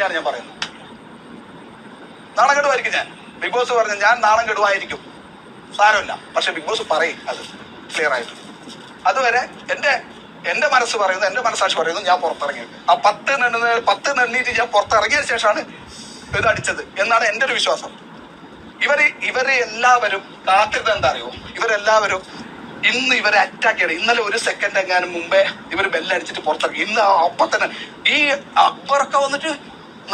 തന്നെയാണ് ഞാൻ പറയുന്നത്. നാണം കെടുവായിരിക്കും ഞാൻ. ബിഗ് ബോസ് പറഞ്ഞ ഞാൻ നാണം കെടുവായിരിക്കും, സാരമില്ല. പക്ഷെ ബിഗ് ബോസ് പറയും അത് ക്ലിയർ ആയിട്ട്. അതുവരെ എന്റെ മനസ്സ് പറയുന്നത്, എന്റെ മനസ്സാക്ഷി പറയുന്നത് ഞാൻ പുറത്തിറങ്ങിയത്. ആ 10 നെണ്ണീറ്റ് ഞാൻ പുറത്തിറങ്ങിയ ശേഷമാണ് ഇത് അടിച്ചത് എന്നാണ് എന്റെ ഒരു വിശ്വാസം. ഇവര് എല്ലാവരും കാത്തിരുന്നത് എന്താ അറിയോ? ഇവരെല്ലാവരും ഇന്ന് ഇവരെ അറ്റാക്ക് ചെയ്യണം. ഇന്നലെ 1 സെക്കൻഡ് എങ്ങാനും മുമ്പേ ഇവർ ബെല്ലടിച്ചിട്ട് പുറത്തിറങ്ങി. ഇന്ന് അപ്പൊ തന്നെ ഈ അക്ബറൊക്കെ വന്നിട്ട്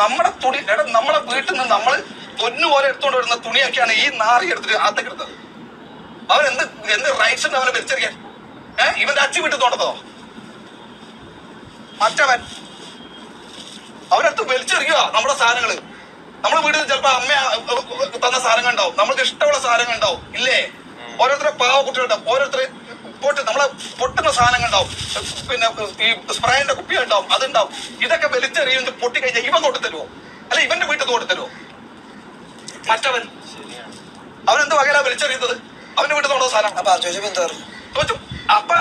നമ്മളെ തുണി, നമ്മളെ വീട്ടിൽ നിന്ന് നമ്മൾ പൊന്നുപോലെ എടുത്തോണ്ട് വരുന്ന തുണിയൊക്കെയാണ് ഈ നാറി എടുത്തിട്ട് അകത്തേക്ക് എടുത്തത്. എന്ത് റൈറ്റ്സ് ഉണ്ട് അവനെ വലിച്ചെറിയാൻ? ഇവന്റെ അച്ഛൻ വീട്ടിൽ തോണ്ടതോ? മറ്റവൻ അവരടുത്ത് വലിച്ചെറിയുക നമ്മുടെ സാധനങ്ങള്. നമ്മുടെ വീട്ടിൽ ചിലപ്പോ അമ്മ തന്ന സാധനങ്ങൾ ഉണ്ടാവും, നമ്മൾക്ക് ഇഷ്ടമുള്ള സാധനങ്ങൾ ഉണ്ടാവും, ഇല്ലേ? ഓരോരുത്തരെ പാവ കുട്ടികളുണ്ടാവും, ഓരോരുത്തരെ നമ്മളെ പൊട്ടുന്ന സാധനങ്ങൾ ഉണ്ടാവും, പിന്നെ ഈ സ്പ്രേന്റെ കുപ്പികൾ ഉണ്ടാവും, അതുണ്ടാവും. ഇതൊക്കെ വലിച്ചെറിയുന്നത് പൊട്ടി കഴിഞ്ഞാൽ ഇവൻ കൊണ്ട് തരുമോ? അല്ല ഇവന്റെ വീട്ടിൽ കൊണ്ട് തരുമോ? മറ്റവൻ അവനെന്ത് വകയിലാ വലിച്ചെറിയുന്നത്? അവന്റെ വീട്ടിൽ തോന്നുന്ന സാധനം തോച്ചു. അപ്പൊ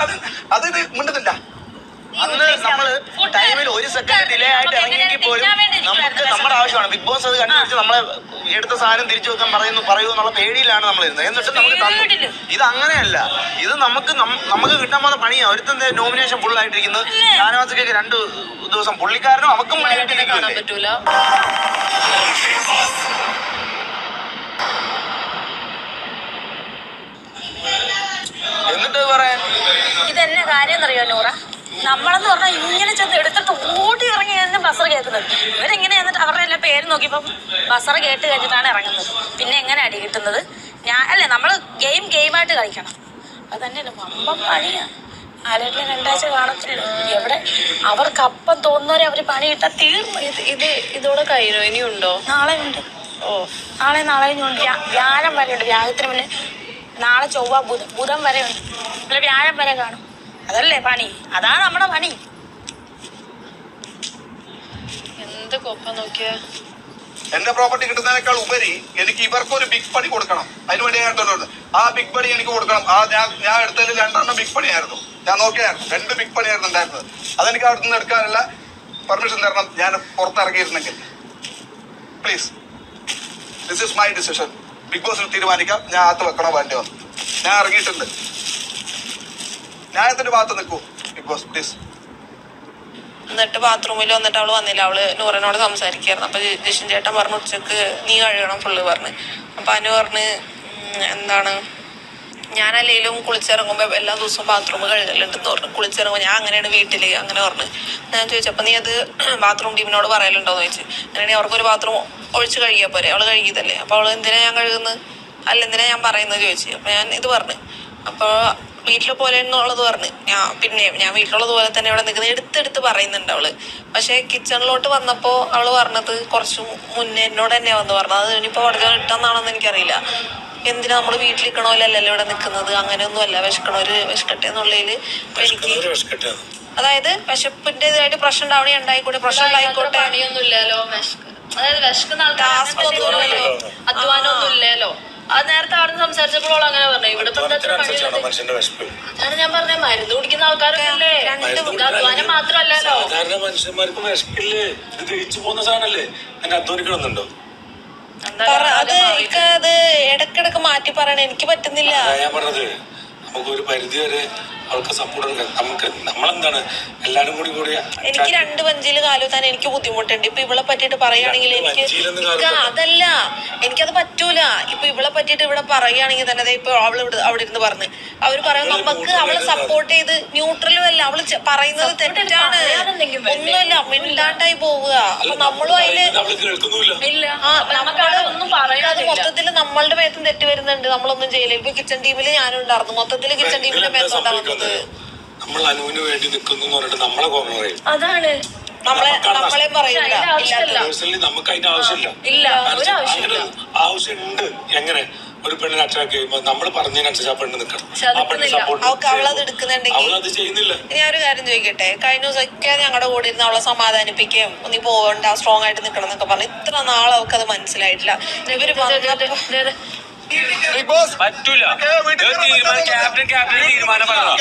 അത് മിണ്ടുന്നില്ല. അന്ന് നമ്മള് ടൈമിൽ 1 സെക്കൻഡ് ഡിലേ ആയിട്ട് ഇറങ്ങിയെങ്കിൽ പോലും നമുക്ക് നമ്മുടെ ആവശ്യമാണ്. ബിഗ് ബോസ് അത് കണ്ടുപിടിച്ച് നമ്മളെ എടുത്ത സാധനം തിരിച്ചു വെക്കാൻ പറയൂ എന്നുള്ള പേടിയിലാണ് നമ്മൾ ഇരുന്നത്. എന്നിട്ട് നമുക്ക് തന്നു. ഇത് അങ്ങനെയല്ല, ഇത് നമുക്ക് കിട്ടാൻ പോകുന്ന പണിയാണ്. ഒരുത്തന്റെ നോമിനേഷൻ ഫുൾ ആയിട്ടിരിക്കുന്നത്. ഷാനവാസിക്ക് 2 ദിവസം, പുള്ളിക്കാരനും അവക്കും പണി കിട്ടിയിരിക്കില്ല. എന്നിട്ട് പറയാൻ ഇതെന്നെ കാര്യം അറിയോ നൂറ? നമ്മളെന്ന് പറഞ്ഞാൽ ഇങ്ങനെ ചെന്ന് എടുത്തിട്ട് ഓടി ഇറങ്ങി ബസർ കേൾക്കുന്നത്. ഇവരെങ്ങനെ എന്നിട്ട് അവരുടെ എല്ലാം പേര് നോക്കിയപ്പം ബസർ കേട്ട് കഴിഞ്ഞിട്ടാണ് ഇറങ്ങുന്നത്. പിന്നെ എങ്ങനെ അടി കിട്ടുന്നത്? നമ്മൾ ഗെയിമായിട്ട് കളിക്കണം. അത് തന്നെയല്ല വമ്പം പണിയാണ്. ആരെങ്കിലും 2 ആഴ്ച കാണത്തില്ല. എവിടെ അവർക്ക് അപ്പം തോന്നുന്നവരെ അവർ പണി കിട്ടാൻ തീർന്നു. ഇതോടെ കഴിഞ്ഞോ? ഇനിയുണ്ടോ? നാളെ ഉണ്ട്. നാളെയും ഉണ്ട്. വ്യാഴം വരെ ഉണ്ട്. വ്യാഴത്തിന് മുന്നേ നാളെ ചൊവ്വ ബുധൻ വരെ ഉണ്ട്. അല്ല വ്യാഴം വരെ കാണും. അതല്ലേ പണി? അതാണ് നമ്മുടെ പണി. എന്ത് കൊപ്പം നോക്കിയ എന്റെ പ്രോപ്പർട്ടി കിട്ടുന്നതിനേക്കാൾ ഉപരി എനിക്ക് ഇവർക്കൊരു ബിഗ് പണി കൊടുക്കണം. അതിനുവേണ്ടി ഞാൻ എടുത്തോണ്ട് ആ ബിഗ് പണി എനിക്ക് കൊടുക്കണം. ഞാൻ എടുത്തതിൽ 2 ബിഗ് പണിയായിരുന്നു. ഞാൻ നോക്കിയായിരുന്നു 2 ബിഗ് പണിയായിരുന്നു ഉണ്ടായിരുന്നത്. അതെനിക്ക് അവിടെ നിന്ന് എടുക്കാനുള്ള പെർമിഷൻ തരണം ഞാൻ പുറത്തിറങ്ങിയിരുന്നെങ്കിൽ. Please, this is my decision. Big ബോസിന് തീരുമാനിക്കാം ഞാൻ അകത്ത് വെക്കണോ വേണ്ടി വന്നു. ഞാൻ ഇറങ്ങിയിട്ടുണ്ട്. ന്യായത്തിന്റെ ഭാഗത്ത് നിൽക്കൂ ബിഗ് ബോസ് പ്ലീസ്. എന്നിട്ട് ബാത്റൂമിൽ വന്നിട്ട് അവള് വന്നില്ല. അവള് നൂറിനോട് സംസാരിക്കായിരുന്നു. അപ്പൊ ജിഷൻ ചേട്ടൻ പറഞ്ഞു ഉച്ചക്ക് നീ കഴുകണം ഫുള്ള് പറഞ്ഞ്. അപ്പൊ അനു പറഞ്ഞ് എന്താണ് ഞാനല്ലേലും കുളിച്ചിറങ്ങുമ്പോ എല്ലാ ദിവസവും ബാത്റൂം കഴുകലുണ്ടെന്ന് പറഞ്ഞു. കുളിച്ചിറങ്ങുമ്പോൾ ഞാൻ അങ്ങനെയാണ് വീട്ടില് അങ്ങനെ പറഞ്ഞു. ഞാൻ ചോദിച്ചപ്പോ നീ അത് ബാത്റൂം ടീമിനോട് പറയലുണ്ടോന്ന് ചോദിച്ചു. അങ്ങനെയാണെങ്കിൽ അവർക്കൊരു ബാത്റൂം ഒഴിച്ച് കഴുകിയാൽ പോരെ, അവള് കഴുകിയതല്ലേ. അപ്പൊ അവള് എന്തിനാ ഞാൻ കഴുകുന്നത്, അല്ല എന്തിനാ ഞാൻ പറയുന്നത് ചോദിച്ചു. അപ്പൊ ഞാൻ ഇത് പറഞ്ഞു. അപ്പോൾ വീട്ടിലെ പോലെ എന്നുള്ളത് പറഞ്ഞ് ഞാൻ വീട്ടിലുള്ളത് പോലെ തന്നെ അവിടെ നിൽക്കുന്നത് എടുത്തെടുത്ത് പറയുന്നുണ്ട് അവള്. പക്ഷെ കിച്ചണിലോട്ട് വന്നപ്പോ അവള് പറഞ്ഞത് കുറച്ച് മുന്നേ എന്നോട് തന്നെയാ വന്ന് പറഞ്ഞത്. അത് ഇനിയിപ്പോ അവിടെ ഇട്ടെന്നാണെന്ന് എനിക്കറിയില്ല. എന്തിനാ നമ്മള് വീട്ടിലിരിക്കണോലല്ലോ ഇവിടെ നിൽക്കുന്നത്, അങ്ങനെയൊന്നും അല്ല. വിശക്കട്ടെ എന്നുള്ളതില് എനിക്ക് അതായത് വിശപ്പിന്റെ ഇതായിട്ട് പ്രശ്നം ഉണ്ടായിക്കോട്ടെ, പ്രശ്നം ഉണ്ടായിക്കോട്ടെ. പണിയൊന്നും ഇല്ലല്ലോ, അതായത് വിശക്കുന്ന അധ്വാനം ഒന്നും ഇല്ലല്ലോ. അത് നേരത്തെ അവിടെ സംസാരിച്ചപ്പോൾ അങ്ങനെ പറഞ്ഞു. ഇവിടെ അതാണ് ഞാൻ പറഞ്ഞ മരുന്ന് കുടിക്കുന്ന ആൾക്കാരല്ലേ, അധ്വാനം മാത്രമല്ലല്ലോ. സാധാരണ മനുഷ്യന്മാർക്ക് വിശക്കില്ലേ? ഇത് ജയിച്ചു പോകുന്ന സാധനല്ലേ? എന്നെ അധ്വാനിക്കണമെന്നുണ്ടോ? അത് ഇടക്കിടക്ക് മാറ്റി പറയണ എനിക്ക് പറ്റുന്നില്ല. ഞാൻ പറഞ്ഞത് നമുക്കൊരു പരിധി വരെ അവൾക്ക് സപ്പോർട്ട് കൊടുക്കാം. നമുക്ക് നമ്മളെന്താണ് എല്ലാരും കൂടി എനിക്ക് 2 ബെഞ്ചിൽ കാലുത്താൻ എനിക്ക് ബുദ്ധിമുട്ടുണ്ട്. ഇപ്പൊ ഇവളെ പറ്റിയിട്ട് പറയുകയാണെങ്കിൽ അതല്ല, എനിക്കത് പറ്റൂല. ഇപ്പൊ ഇവളെ പറ്റിയിട്ട് ഇവിടെ പറയുകയാണെങ്കിൽ തന്നെ ഇപ്പൊ അവള് അവിടെ ഇരുന്ന് പറഞ്ഞ് അവര് പറയും നമുക്ക് അവളെ സപ്പോർട്ട് ചെയ്ത് ന്യൂട്രലും അല്ല, അവള് പറയുന്നത് തെറ്റാണ്, ഒന്നുമല്ല, മിണ്ടാണ്ടായി പോവുക. അപ്പൊ നമ്മളും അതില് അത് മൊത്തത്തില് നമ്മളുടെ മേത്തും തെറ്റ് വരുന്നുണ്ട്. നമ്മളൊന്നും ചെയ്യില്ല. ഇപ്പൊ കിച്ചൺ ടീമില് ഞാനും ഉണ്ടായിരുന്നു. മൊത്തത്തില് കിച്ചൺ ടീമിന്റെ മേത്തുണ്ടാവുന്നത് നമ്മൾ അനുവിന് വേണ്ടി നിൽക്കുന്നു പറഞ്ഞിട്ട് നമ്മളെ കോർണർ ചെയ്യും. അതാണ് നമ്മളെ പറയില്ല. നമുക്ക് അതിന്റെ ആവശ്യമില്ല. ആവശ്യമുണ്ട്. എങ്ങനെ ഒരു പെണ്ണിനെ അറ്റാക്ക് ചെയ്യുമ്പോ നമ്മൾ പറഞ്ഞതിനനുസരിച്ച് ആ പെണ്ണ് നിൽക്കണം. അവളത് എടുക്കുന്നുണ്ടെങ്കിൽ അവളത് ചെയ്യുന്നില്ല. ഞാൻ ഒരു കാര്യം ചോദിക്കട്ടെ, കഴിഞ്ഞ ദിവസമൊക്കെ ഞങ്ങളുടെ കൂടെ ഇരുന്ന് അവളെ സമാധാനിപ്പിക്കുകയും നീ പോകണ്ട, സ്ട്രോങ് ആയിട്ട് നിൽക്കണം എന്നൊക്കെ പറഞ്ഞു. ഇത്ര നാൾ അവൾക്ക് അത് മനസ്സിലായിട്ടില്ല. ഇവര് ബിഗ് ബോസ് പറ്റൂല. ക്യാപ്റ്റൻ തീരുമാനം പറയണം.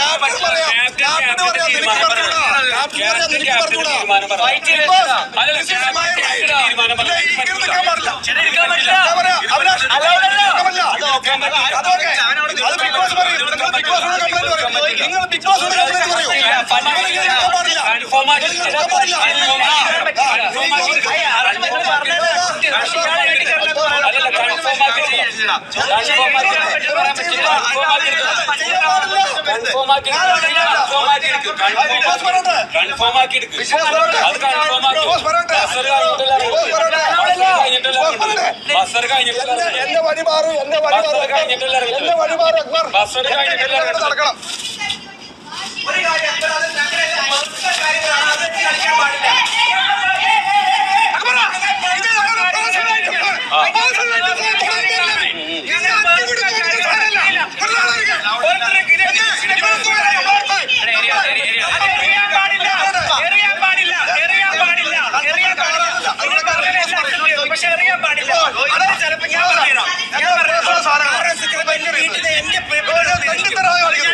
എന്റെ വഴി മാറും എന്റെ വഴി മാറും നടക്കണം. ഒരു കാര്യം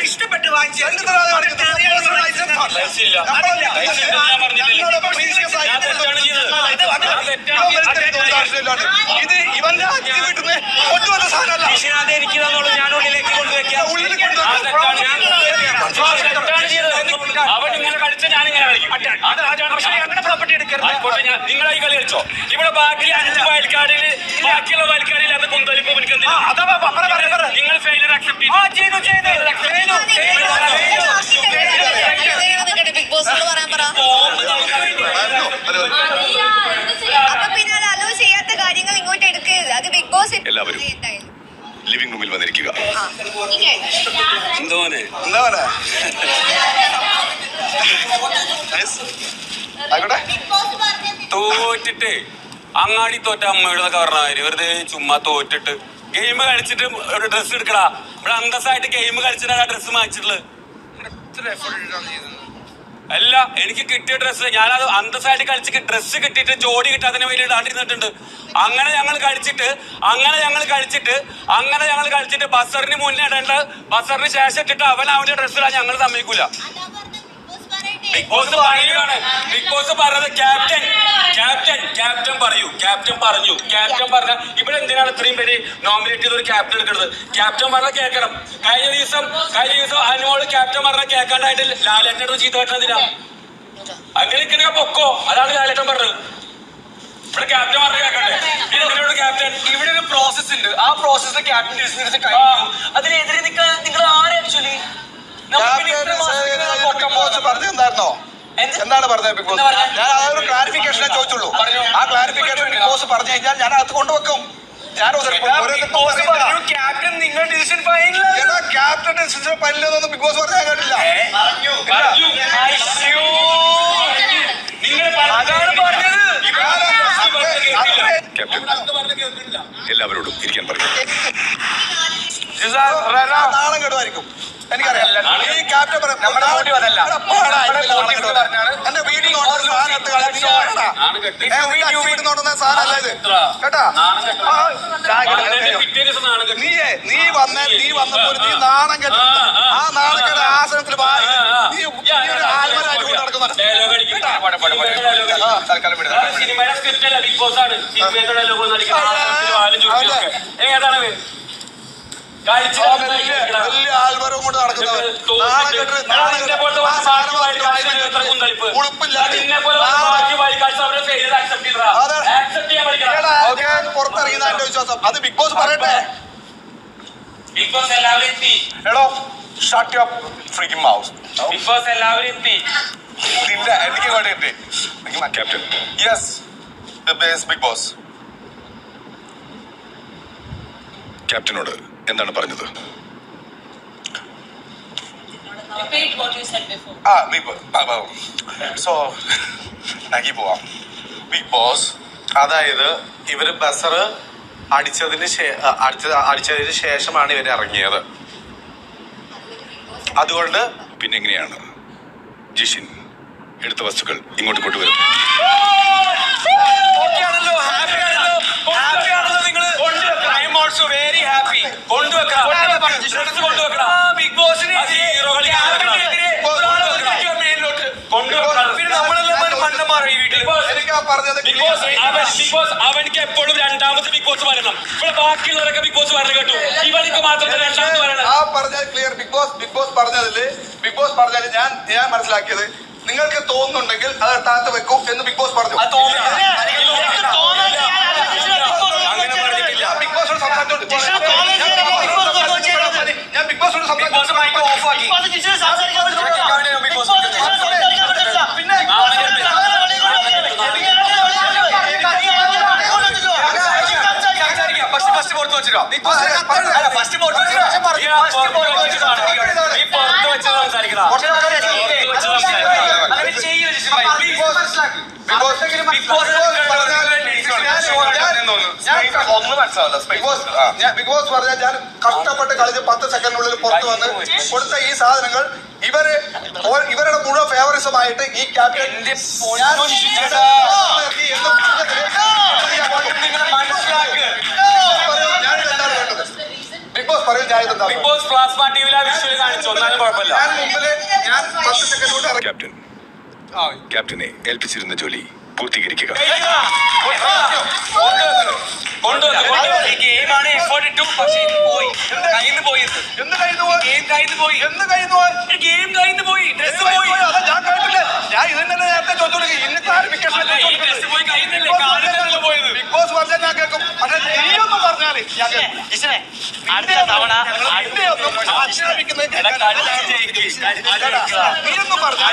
ഇഷ്ടപ്പെട്ട് വാങ്ങിച്ചു ഇത് ഇവന്റെ വീട്ടിൽ നിന്ന് കൊണ്ടുവന്ന സാധനമല്ല. ഇരിക്കുന്നുള്ളൂ. ഞാൻ ഉള്ളിലേക്ക് കൊണ്ടുവയ്ക്കാം. അവൻ ഇങ്ങനെ കളിച്ച ഞാനിങ്ങനെ കളിക്കും. ഞങ്ങളുടെ പ്രോപ്പർട്ടി എടുക്കരുത്. നിങ്ങളെ കളി കളിച്ചോ? ഇവിടെ ബാക്കി 5 വയൽക്കാരിൽ ബാക്കിയുള്ള വയൽക്കാരിൽ അത് കൊന്തലിപ്പോ എനിക്ക് നിങ്ങൾ ഫെയിലർ അക്സെപ്റ്റ് ബിഗ് ബോസിനോട് പറയാൻ പറ. അപ്പൊ പിന്നെ അത് അലോ ചെയ്യാത്ത കാര്യങ്ങൾ ഇങ്ങോട്ട് എടുക്കരുത്. അത് ബിഗ് ബോസ് എല്ലാവരും ലിവിംഗ് റൂമിൽ വന്നിരിക്കുക. എന്തോനെ തോറ്റിട്ട് അങ്ങാടി തോറ്റ അമ്മയുടെ കാരണമായിരുന്നു. വെറുതെ ചുമ്മാ തോറ്റിട്ട് ഗെയിം കളിച്ചിട്ട് ഒരു ഡ്രസ്സ് എടുക്കടാ. ഇവിടെ അന്തസ്സായിട്ട് ഗെയിം കളിച്ചിട്ടാണ് ഡ്രസ്സ് മാച്ചിട്ടുള്ളത്. അല്ല, എനിക്ക് കിട്ടിയ ഡ്രസ്സ് ഞാനത് അന്തസ്സായിട്ട് കളിച്ച് ഡ്രസ്സ് കിട്ടിയിട്ട് ജോഡി കിട്ടാത്തതിന് വേണ്ടി ഇടാണ്ടിരുന്നിട്ടുണ്ട്. അങ്ങനെ ഞങ്ങൾ കളിച്ചിട്ട് ബസറിന് മുന്നേ ഇടേണ്ട ബസറിന് ശേഷം ഇട്ടിട്ട് അവന്റെ ഡ്രസ്സ് ഇടാൻ ഞങ്ങൾ സമ്മതിക്കൂല. ബിഗ് ബോസ് പറയുകയാണ്. ബിഗ് ബോസ് പറഞ്ഞത് ക്യാപ്റ്റൻ പറഞ്ഞു. ക്യാപ്റ്റൻ പറഞ്ഞ ഇവിടെ എന്തിനാണ് ഇത്രയും പേര് നോമിനേറ്റ് ചെയ്ത് ഒരു ക്യാപ്റ്റൻ എടുക്കുന്നത്? ക്യാപ്റ്റൻ പറഞ്ഞ കേൾക്കണം. കഴിഞ്ഞ ദിവസം അനുമോള് ക്യാപ്റ്റൻ പറഞ്ഞ കേൾക്കാണ്ടായിട്ട് ലാലേട്ടനോട് ചീത്ത കേട്ടതിനാ. അങ്ങനെ പൊക്കോ, അതാണ് ലാലേട്ടൻ പറഞ്ഞത്. ഇവിടെ ക്യാപ്റ്റൻ പറഞ്ഞ കേൾക്കട്ടെ. എന്തിനോട് ക്യാപ്റ്റൻ? ഇവിടെ ഒരു പ്രോസസ് ഉണ്ട്. ആ പ്രോസസ് ക്യാപ്റ്റൻ അതിനെതിരെ നിങ്ങൾ ആരെ ആക്ച്വലി പറഞ്ഞെന്തായിരുന്നോ? എന്താണ് പറഞ്ഞത് ബിഗ് ബോസ്? ഞാൻ അതൊരു ക്ലാരിഫിക്കേഷനെ ചോദിച്ചുള്ളൂ. ആ ക്ലാരിഫിക്കേഷൻ ബിഗ് ബോസ് പറഞ്ഞു കഴിഞ്ഞാൽ ഞാൻ അത് കൊണ്ടുവെക്കും. ക്യാപ്റ്റൻ നിങ്ങൾ ഡിസിഷൻ ഫൈനൽ ക്യാപ്റ്റൻ ഡിസിഷൻ ഫൈനലൊന്നും ബിഗ് ബോസ് പറഞ്ഞാൽ കേട്ടില്ല. എല്ലാവരോടും ഇരിക്കാൻ പറയും. നാളെ കേടുമായിരിക്കും. എനിക്കറിയാം. ഈ ക്യാപ്റ്റൻ എന്റെ വീട്ടിൽ നോട്ടുന്ന സാധനമല്ല ഇത് കേട്ടാ. നീ വന്നപ്പോൾ നീ നാണം കെട്ടു. ആ നാണക്കെട്ട ആസനത്തിൽ സിനിമയുടെ സ്ക്രിപ്റ്റ് അല്ല, ബിഗ് ബോസ് ആണ്. സിനിമയുടെ ഡയലോഗ് ഏതാണ് വലിയ ആൽബരവും കൊണ്ട് നടക്കുന്നത്. പുറത്തിറങ്ങിയ എന്റെ വിശ്വാസം. അത് ബിഗ് ബോസ് പറയട്ടെ. ബിഗ് ബോസ് എല്ലാവരും എത്തി. എടോ shut your freaking mouth. Big boss എല്ലാവരും എത്തി. നിന്റെ എനിക്ക് വേണ്ടിയിട്ട് ക്യാപ്റ്റൻ യെസ് ബിഗ് ബോസ് ക്യാപ്റ്റനോട് എന്താണ് പറഞ്ഞത്? സോ നഗി പോവാം. ബിഗ് ബോസ് അതായത് ഇവര് ബസർ അടിച്ചതിന് ശേഷമാണ് ഇവര് ഇറങ്ങിയത്. അതുകൊണ്ട് പിന്നെ എങ്ങനെയാണ് ജിഷിൻ എടുത്ത വസ്തുക്കൾ ഇങ്ങോട്ട് കൊണ്ടുവരുന്നത്? നിങ്ങൾ ഓൾസോ വെരി ഹാപ്പി. കൊണ്ടുവെക്കണം ബിഗ് ബോസിന് അവനിക്ക് എപ്പോഴും രണ്ടാമത്തെ ബിഗ് ബോസ് വരണം. ഇവിടെ ബാക്കിയുള്ളവരൊക്കെ ബിഗ് ബോസ് വരണം കേട്ടോ. ഇവനിക്ക് മാത്രം രണ്ടാമത് വരണം. ആ പറഞ്ഞത് ക്ലിയർ. ബിഗ് ബോസ് പറഞ്ഞതില് ഞാൻ മനസ്സിലാക്കിയത്, നിങ്ങൾക്ക് തോന്നുന്നുണ്ടെങ്കിൽ അത് താത്ത് വെക്കും എന്ന് ബിഗ് ബോസ് പറഞ്ഞു. അങ്ങനെ പറഞ്ഞിട്ടില്ല. ബിഗ് ബോസോട് സംസാരിച്ചോണ്ട് ഞാൻ ബിഗ് ബോസോട് സംസാരിച്ചു. ബിഗ് ബോസ് പറഞ്ഞാൽ ഞാൻ കഷ്ടപ്പെട്ട് കളിച്ച് 10 സെക്കൻഡിനുള്ളിൽ പുറത്തു വന്ന് കൊടുത്ത ഈ സാധനങ്ങൾ ഇവരുടെ മുഴുവൻ ഫേവറിസമായിട്ട് ഈ ക്യാപ്റ്റൻ ബിഗ് ബോസ് പറയും. ബിഗ് ബോസ് പ്ലാസ്മ ടിവിയിലെ വിഷ്വൽ കാണിച്ചു. ഒന്നാലും കുഴപ്പമില്ല. ഞാൻ 10 സെക്കൻഡ് കൊണ്ട് ക്യാപ്റ്റനെ ഏൽപ്പിച്ചിരുന്ന ജോലി പൂർത്തീകരിക്കുക. ഞാൻ ഇതിന്റെ നേരത്തെ ചോദിച്ചു. ഇന്ന് ക്ലാരിഫിക്കേഷൻ ബിഗ് ബോസ് പറഞ്ഞാൽ ഞാൻ കേൾക്കും. പക്ഷെ നീയൊന്നും പറഞ്ഞാല് ഞാൻ കേൾക്കും. അടുത്ത തവണ നീയൊന്നും പറഞ്ഞാൽ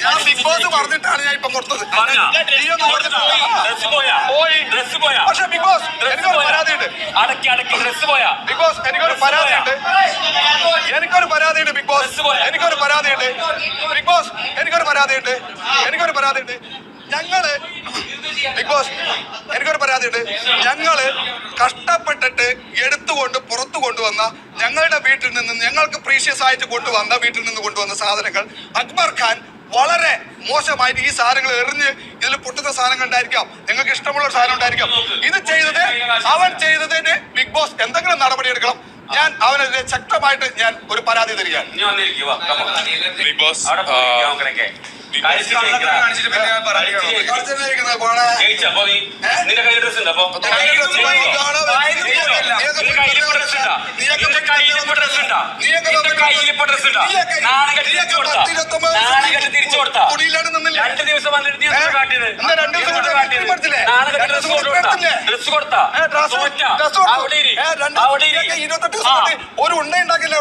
ഞാൻ ബിഗ് ബോസ് പറഞ്ഞിട്ടാണ് ഞാൻ ഇപ്പൊ കൊടുത്തത്. പക്ഷെ ബിഗ് ബോസ് എനിക്കൊരു പരാതിയുണ്ട്. ബിഗ് ബോസ് എനിക്കൊരു പരാതിയുണ്ട്. ബിഗ് ബോസ് എനിക്കൊരു പരാതിയുണ്ട്. ബിഗ് ബോസ് എനിക്കൊരു പരാതിയുണ്ട്. ഞങ്ങള് കഷ്ടപ്പെട്ടിട്ട് എടുത്തുകൊണ്ട് പുറത്തു കൊണ്ടുവന്ന ഞങ്ങളുടെ വീട്ടിൽ നിന്ന്, ഞങ്ങൾക്ക് പ്രീഷ്യസ് ആയിട്ട് വീട്ടിൽ നിന്ന് കൊണ്ടുവന്ന സാധനങ്ങൾ അക്ബർ ഖാൻ വളരെ മോശമായിട്ട് ഈ സാധനങ്ങൾ എറിഞ്ഞ് ഇതിൽ പൊട്ടുന്ന സാധനങ്ങൾ ഉണ്ടായിരിക്കാം. നിങ്ങൾക്ക് ഇഷ്ടമുള്ള സാധനം ഉണ്ടായിരിക്കാം. അവൻ ചെയ്തതിന് ബിഗ് ബോസ് എന്തെങ്കിലും നടപടി എടുക്കണം. ഞാൻ അവനെതിരെ ശക്തമായിട്ട് ഞാൻ ഒരു പരാതി തരികയാണ്. ബിഗ് ബോസ് നിന്റെ കയ്യിൽ ഡ്രസ് ഉണ്ട്. അപ്പൊ തിരിച്ചു കൊടുത്താ 2 ദിവസം വന്നിട്ട് ഡ്രസ് കൊടുത്താ ഒരു ഉണ്ട ഉണ്ടാക്കില്ല.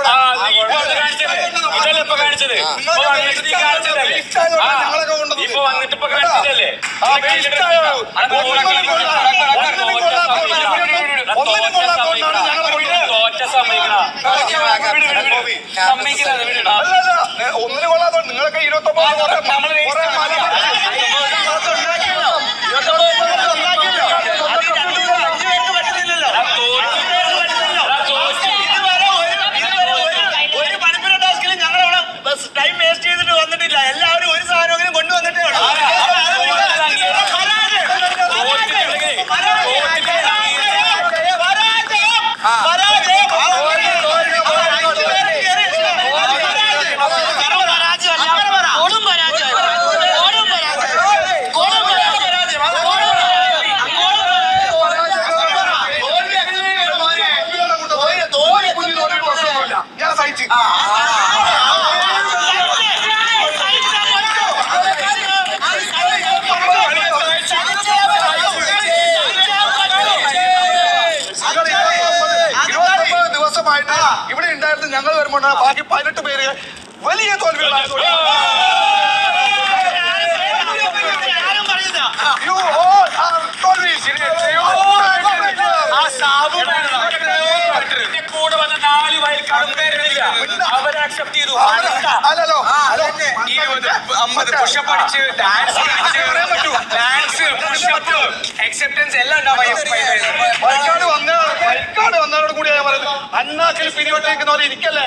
ഇതല്ലേ ഇപ്പൊ കാണിച്ചത്. ഇപ്പൊ വന്നിട്ട് ഇപ്പൊ കാണിച്ചതല്ലേ. ഒന്നിന് കൊള്ളാതെ നിങ്ങളൊക്കെ 29 ടൈം വേസ്റ്റ് ചെയ്തിട്ട് വന്നിട്ടില്ല. എല്ലാവരും ഒരു സാധനമെങ്കിലും കൊണ്ടുവന്നിട്ടേ ഉള്ളൂ. ഞാൻ സഹിച്ചു. ഇവിടെ ഉണ്ടായിരുന്നു. ഞങ്ങൾ വരുമ്പോൾ ബാക്കി 18 പേര് വലിയ തോൽവികളാണ്. കൂടെ വന്ന 4 വയൽക്കാരും പേരില്ല. അവരെ അക്സെപ്റ്റ് ചെയ്തു. അല്ലല്ലോ 50 പുഷപ്പ് അടിച്ച് ഡാൻസ് അക്സെപ്റ്റൻസ് എല്ലാം വയൽക്കാട് വന്നവരോട് കൂടി ഞാൻ പറയുന്നത്, അണ്ണാക്കിൽ പിരിവട്ടേക്കുന്നവരെ ഇരിക്കല്ലേ.